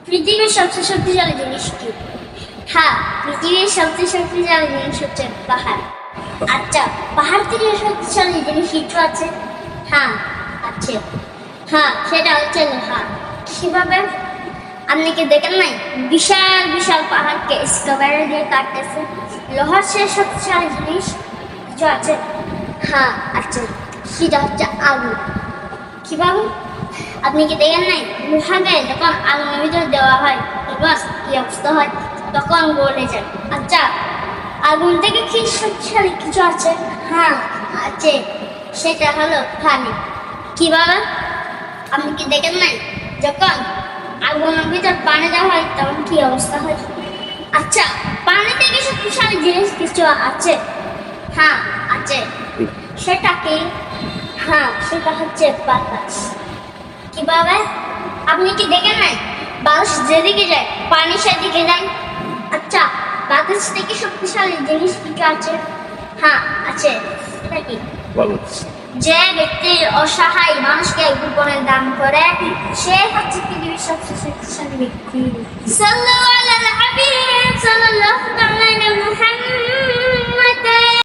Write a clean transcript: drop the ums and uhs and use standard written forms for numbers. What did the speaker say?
পৃথিবীর সবচেয়ে শক্তিশালী জিনিস কি? হ্যাঁ, পৃথিবীর সবচেয়ে শক্তিশালী জিনিস হচ্ছে পাহাড়। আচ্ছা, পাহাড় থেকে শক্তিশালী জিনিস কিছু আছে? হ্যাঁ, আছে। হ্যাঁ, সেটা হচ্ছে লোহা। কিভাবে? আপনি কি দেখেন নাই বিশাল বিশাল পাহাড়কে স্কোয়ারে দিয়ে কাটতেছে? লোহার সে শক্তিশালী জিনিস কিছু আছে? হ্যাঁ, আছে। সেটা হচ্ছে আগুন। কিভাবে? আপনি কি দেখেন নাই লোহাকে যখন আগুনের ভিতরে দেওয়া হয় বাস কি অবস্থা হয়, তখন গলে যায়। আচ্ছা, আগুন থেকে কি শক্তিশালী কিছু আছে? হ্যাঁ, আছে। সেটা হলো পানি। কিভাবে? আপনি কি দেখেন নাই যখন আগুনের ভিতর পানি দেওয়া হয় তখন কি অবস্থা হয়? আচ্ছা, পানি থেকে শক্তিশালী জিনিস কিছু আছে? হ্যাঁ, আছে। সেটা কি? হ্যাঁ, সেটা হচ্ছে বাতাস। কিভাবে? আপনি কি দেখেন নাই বাতাস যেদিকে যায় পানি সেদিকে যায়? আচ্ছা, বাতাস থেকে শক্তিশালী জিনিস কিছু আছে? হ্যাঁ, আছে। সেটা কি? বলো। যে ব্যক্তি অসহায় মানুষকে গোপনে দান করে সে হচ্ছে পৃথিবীর সবচেয়ে শক্তিশালী ব্যক্তি। সাল্লাল্লাহু আলাইহি ওয়া সাল্লাম, সাল্লাল্লাহু আলাইহি ওয়া সাল্লাম।